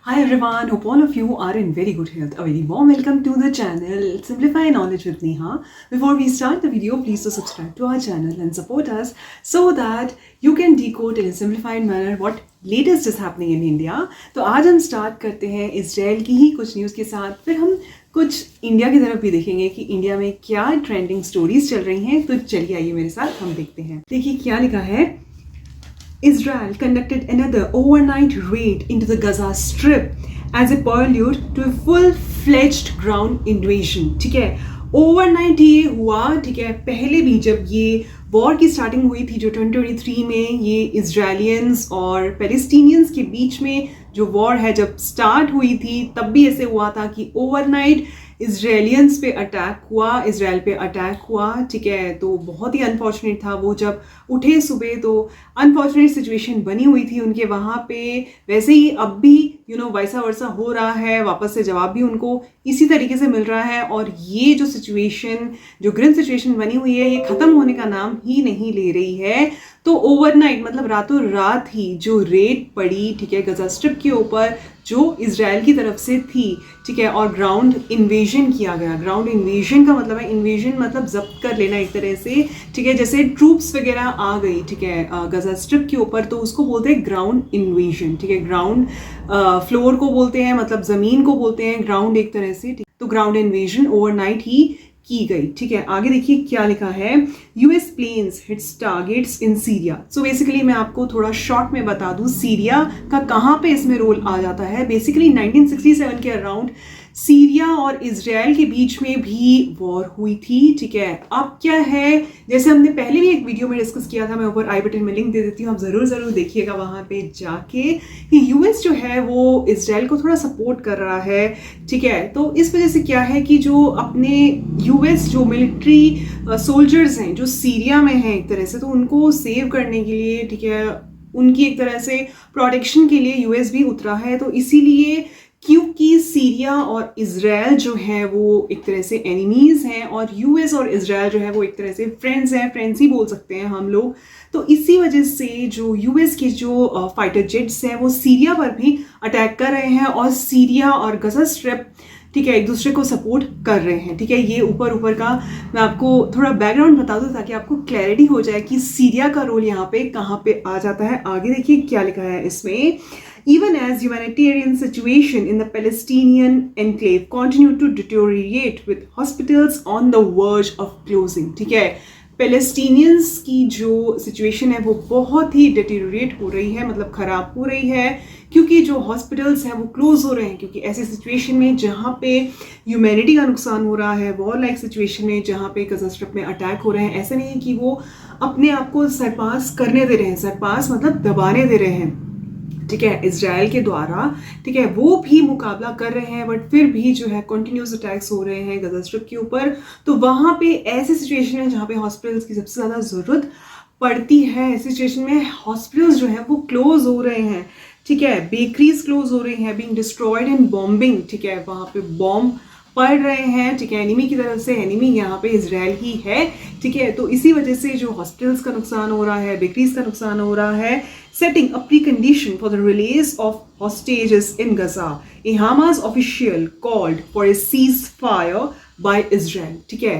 Hi everyone, hope all of you are in very good health. A very warm welcome to the channel Simplify Knowledge with Neha. Before we start the video, please do subscribe to our channel and support us so that you can decode in a simplified manner what latest is happening in India. तो आज हम start करते हैं Israel की ही कुछ news के साथ, फिर हम कुछ इंडिया की तरफ भी देखेंगे कि इंडिया में क्या ट्रेंडिंग स्टोरीज चल रही हैं. तो चलिए आइए मेरे साथ हम देखते हैं. देखिए क्या लिखा है. Israel conducted another overnight raid into the Gaza Strip as a prelude to a full-fledged ground invasion. ठीक है, ओवरनाइट ये हुआ. ठीक है, पहले भी जब ये वॉर की स्टार्टिंग हुई थी जो 2023 में ये इजरायलियंस और पैलेस्टीनियंस के बीच में जो वॉर है जब स्टार्ट हुई थी, तब भी ऐसे हुआ था कि ओवरनाइट इजरायलियंस पे अटैक हुआ, इजराइल पे अटैक हुआ. ठीक है, तो बहुत ही अनफॉर्चुनेट था. वो जब उठे सुबह तो अनफॉर्चुनेट सिचुएशन बनी हुई थी उनके वहाँ पे. वैसे ही अब भी वैसा वर्सा हो रहा है, वापस से जवाब भी उनको इसी तरीके से मिल रहा है. और ये जो सिचुएशन, जो ग्रिम सिचुएशन बनी हुई है, ये ख़त्म होने का नाम ही नहीं ले रही है. तो ओवरनाइट मतलब रातों रात ही जो रेड पड़ी, ठीक है, गजा स्ट्रिप के ऊपर जो इजराइल की तरफ से थी. ठीक है, और ग्राउंड इन्वेजन किया गया. ग्राउंड इन्वेजन का मतलब है, इन्वेजन मतलब जब्त कर लेना एक तरह से. ठीक है, जैसे ट्रूप्स वगैरह आ गई, ठीक है, गजा स्ट्रिप के ऊपर, तो उसको बोलते हैं ग्राउंड इन्वेजन. ठीक है, ग्राउंड फ्लोर को बोलते हैं, मतलब ज़मीन को बोलते हैं ग्राउंड एक तरह से. तो ग्राउंड इन्वेजन ओवरनाइट ही की गई. ठीक है, आगे देखिए क्या लिखा है. US planes hits targets in Syria. So basically मैं आपको थोड़ा शॉर्ट में बता दूं सीरिया का कहाँ पे इसमें रोल आ जाता है. बेसिकली 1967 के अराउंड सीरिया और इजराइल के बीच में भी वॉर हुई थी. ठीक है, अब क्या है, जैसे हमने पहले भी एक वीडियो में डिस्कस किया था, मैं ऊपर आई बटन में लिंक दे देती हूँ, आप ज़रूर देखिएगा वहाँ पे जाके, कि यूएस जो है वो इजराइल को थोड़ा सपोर्ट कर रहा है. ठीक है, तो इस वजह से क्या है कि जो अपने यूएस जो मिलिट्री सोल्जर्स हैं जो सीरिया में हैं एक तरह से, तो उनको सेव करने के लिए, ठीक है, उनकी एक तरह से प्रोटेक्शन के लिए यूएस भी उतरा है. तो इसीलिए, क्योंकि सीरिया और इजराइल जो है वो एक तरह से एनिमीज हैं और यूएस और इजराइल जो है वो एक तरह से फ्रेंड्स हैं, फ्रेंड्स ही बोल सकते हैं हम लोग. तो इसी वजह से जो यूएस के जो फाइटर जेट्स हैं वो सीरिया पर भी अटैक कर रहे हैं और सीरिया और गजा स्ट्रिप, ठीक है, एक दूसरे को सपोर्ट कर रहे हैं. ठीक है, ये ऊपर का मैं आपको थोड़ा बैकग्राउंड बता दूं ताकि आपको क्लैरिटी हो जाए कि सीरिया का रोल यहाँ पे कहाँ पे आ जाता है. आगे देखिए क्या लिखा है इसमें. Even as humanitarian situation in the Palestinian enclave continue to deteriorate with hospitals on the verge of closing. ठीक है, पैलेस्टीनियंस की जो सिचुएशन है वो बहुत ही डिटेरियोरेट हो रही है, मतलब ख़राब हो रही है, क्योंकि जो हॉस्पिटल्स हैं वो क्लोज हो रहे हैं. क्योंकि ऐसी सिचुएशन में जहाँ पे ह्यूमैनिटी का नुकसान हो रहा है, वॉर लाइक सिचुएशन में जहाँ पे गजा स्ट्रिप में अटैक हो रहे हैं, ऐसा नहीं है कि वो अपने आप को सरपास करने दे रहे हैं. सरपास मतलब दबाने दे रहे हैं, ठीक है, इजराइल के द्वारा. ठीक है, वो भी मुकाबला कर रहे हैं, बट फिर भी जो है कंटिन्यूस अटैक्स हो रहे हैं गजा स्ट्रिप के ऊपर. तो वहाँ पे ऐसी सिचुएशन है जहाँ पे हॉस्पिटल्स की सबसे ज़्यादा ज़रूरत पड़ती है. ऐसी सिचुएशन में हॉस्पिटल्स जो है वो क्लोज हो रहे हैं. ठीक है, बेकरीज क्लोज हो रही हैं, बीइंग डिस्ट्रॉयड इन बॉम्बिंग. ठीक है, वहाँ पे बॉम्ब पड़ रहे हैं. ठीक है, एनिमी की तरफ से. एनिमी यहाँ पे इजराइल ही है. ठीक है, तो इसी वजह से जो हॉस्पिटल्स का नुकसान हो रहा है, बेकरीज का नुकसान हो रहा है. Setting a precondition for the release of hostages in Gaza, a Hamas official called for a ceasefire by Israel. ठीक है,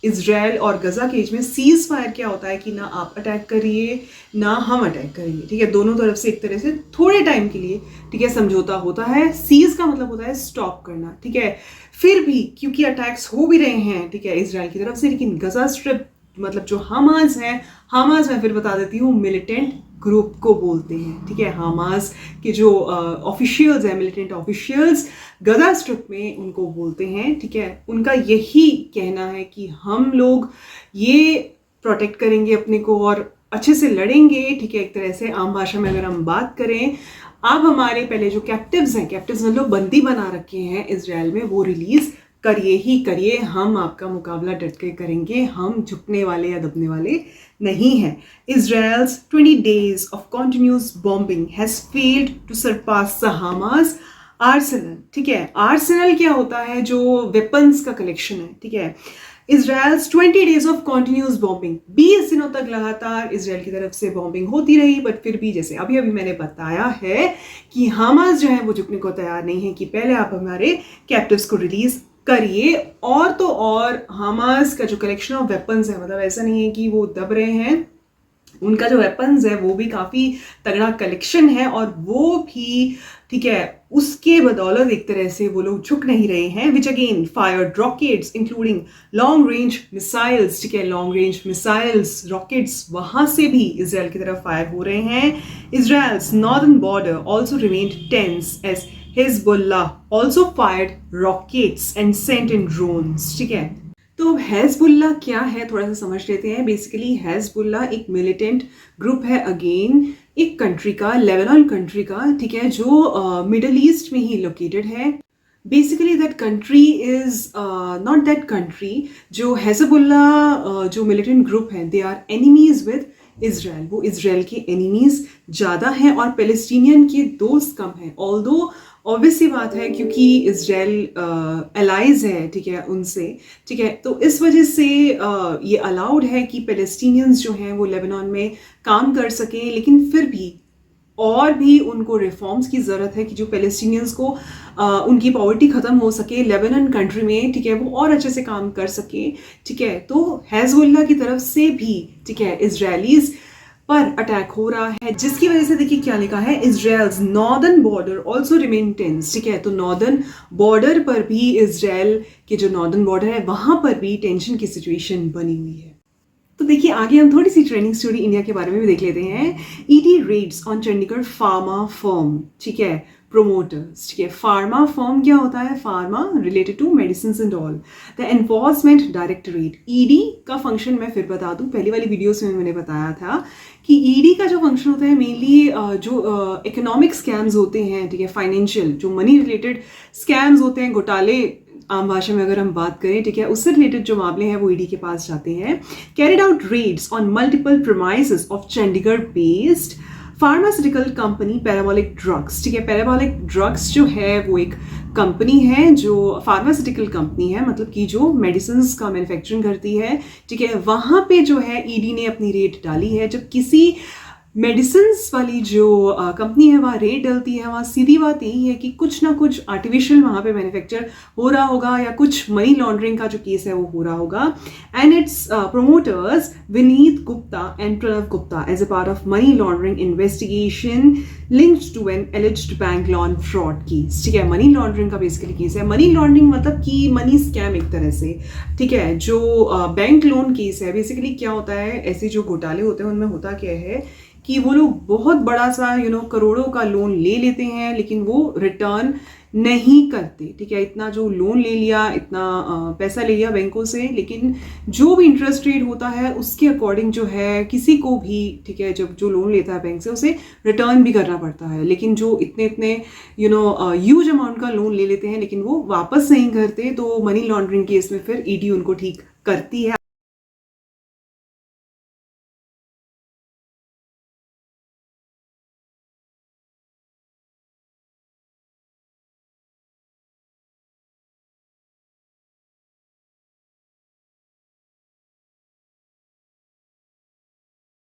इजराइल और गजा के बीच में सीज फायर क्या होता है कि ना आप अटैक करिए ना हम अटैक करेंगे. ठीक है, दोनों तरफ से एक तरह से थोड़े टाइम के लिए, ठीक है, समझौता होता है. सीज का मतलब होता है स्टॉप करना. ठीक है, फिर भी क्योंकि अटैक्स हो भी रहे हैं, ठीक है, इजराइल की तरफ से, लेकिन गजा स्ट्रिप मतलब जो हमास है, हमास मैं फिर बता देती हूँ मिलिटेंट ग्रुप को बोलते हैं. ठीक है, हमास के जो ऑफिशियल्स हैं, मिलिटेंट ऑफिशियल्स गजा स्ट्रिप में उनको बोलते हैं. ठीक है, उनका यही कहना है कि हम लोग ये प्रोटेक्ट करेंगे अपने को और अच्छे से लड़ेंगे. ठीक है, एक तरह से आम भाषा में अगर हम बात करें, आप हमारे पहले जो कैप्टिव्स हैं, कैप्टिव्स मतलब बंदी बना रखे हैं इजराइल में, वो रिलीज करिए ही करिए. हम आपका मुकाबला डट के करेंगे, हम झुकने वाले या दबने वाले नहीं हैं. Israel's 20 days of continuous bombing has failed to surpass the Hamas arsenal. ठीक है, आर्सेनल क्या होता है, जो वेपन्स का कलेक्शन है. ठीक है, Israel's 20 days of continuous bombing, 20 दिनों तक लगातार इसराइल की तरफ से बॉम्बिंग होती रही, बट फिर भी जैसे अभी अभी मैंने बताया है कि हमास जो है वो झुकने को तैयार नहीं है कि पहले आप हमारे कैप्टिव्स को रिलीज करिए। और तो और हमास का जो कलेक्शन ऑफ वेपन्स है, मतलब ऐसा नहीं है कि वो दब रहे हैं, उनका जो वेपन्स है वो भी काफ़ी तगड़ा कलेक्शन है, और वो भी ठीक है उसके बदौलत एक तरह से वो लोग झुक नहीं रहे हैं, which again fired rockets including long range missiles. ठीक है, लॉन्ग रेंज मिसाइल्स रॉकेट्स वहां से भी इसराइल की तरफ फायर हो रहे हैं। Israel's northern border also remained tense as Hezbollah also fired rockets and sent in drones। ठीक है, तो हेजबुल्ला क्या है थोड़ा सा समझ लेते हैं। बेसिकली हेजबुल्ला एक मिलिटेंट ग्रुप है, अगेन एक कंट्री का, लेबनान कंट्री का, ठीक है, जो मिडल ईस्ट में ही लोकेटेड है। Basically that country is not that country, जो हेजबुल्ला जो मिलिटेंट ग्रुप है they are enemies with Israel, वो इसराइल के एनिमीज ज़्यादा हैं और पैलेस्टीनियन के दोस्त कम हैं। ऑल्दो ऑब्वियस सी बात है क्योंकि इसराइल एलाइज है, ठीक है, उनसे, ठीक है, तो इस वजह से ये अलाउड है कि पैलेस्टीनियंस जो हैं वो लेबनान में काम कर सकें, लेकिन फिर भी और भी उनको रिफॉर्म्स की ज़रूरत है कि जो पैलेस्टीनियंस को उनकी पॉवर्टी ख़त्म हो सके लेबनान कंट्री में, ठीक है, वो और अच्छे से काम कर सके। ठीक है, तो हेजबुल्ला की तरफ से भी, ठीक है, इजरायलीज पर अटैक हो रहा है, जिसकी वजह से देखिए क्या लिखा है, Israel's northern border also remain tense. ठीक है, तो नॉर्दर्न बॉर्डर पर भी, इसराइल के जो नॉर्दर्न बॉर्डर है वहां पर भी टेंशन की सिचुएशन बनी हुई है। तो देखिए आगे हम थोड़ी सी ट्रेंडिंग स्टोरी इंडिया के बारे में भी देख लेते हैं। ED raids on Chandigarh pharma firm, ठीक है, प्रोमोटर्स। ठीक है, फार्मा फर्म क्या होता है, pharma related to medicine and all. The enforcement directorate, ED का फंक्शन मैं फिर बता दूं, पहली वाली वीडियोस में मैंने बताया था कि ईडी का जो फंक्शन होता है मेनली जो इकोनॉमिक स्कैम्स होते हैं, ठीक है, फाइनेंशियल जो मनी रिलेटेड स्कैम्स होते हैं, घोटाले आम भाषा में अगर हम बात करें, ठीक है, उससे रिलेटेड जो मामले हैं वो ईडी के पास जाते हैं। Carried out raids on multiple premises of Chandigarh based pharmaceutical company Parabolic Drugs. ठीक है, पैराबोलिक ड्रग्स जो है वो एक कंपनी है जो फार्मास्यूटिकल कंपनी है, मतलब कि जो मेडिसिन का मैन्युफैक्चरिंग करती है। ठीक है, वहाँ पे जो है ईडी ने अपनी रेड डाली है। जब किसी मेडिसिन्स वाली जो कंपनी है वहाँ रेट डलती है, वहाँ सीधी बात यही है कि कुछ ना कुछ आर्टिफिशियल वहाँ पे मैन्युफैक्चर हो रहा होगा या कुछ मनी लॉन्ड्रिंग का जो केस है वो हो रहा होगा। And its promoters Vineet Gupta and Pranav Gupta as a part of money laundering investigation linked to an alleged bank loan fraud case. ठीक है, मनी लॉन्ड्रिंग का बेसिकली केस है। मनी लॉन्ड्रिंग मतलब कि मनी स्कैम एक तरह से। ठीक है, जो बैंक लोन केस है, बेसिकली क्या होता है, ऐसे जो घोटाले होते हैं उनमें होता क्या है कि वो लोग बहुत बड़ा सा करोड़ों का लोन ले लेते हैं, लेकिन वो रिटर्न नहीं करते। ठीक है, इतना जो लोन ले लिया, इतना पैसा ले लिया बैंकों से, लेकिन जो भी इंटरेस्ट रेट होता है उसके अकॉर्डिंग जो है किसी को भी, ठीक है, जब जो लोन लेता है बैंक से उसे रिटर्न भी करना पड़ता है। लेकिन जो इतने इतने ह्यूज अमाउंट का लोन ले लेते हैं लेकिन वो वापस नहीं करते, तो मनी लॉन्ड्रिंग केस में फिर ईडी उनको ठीक करती है।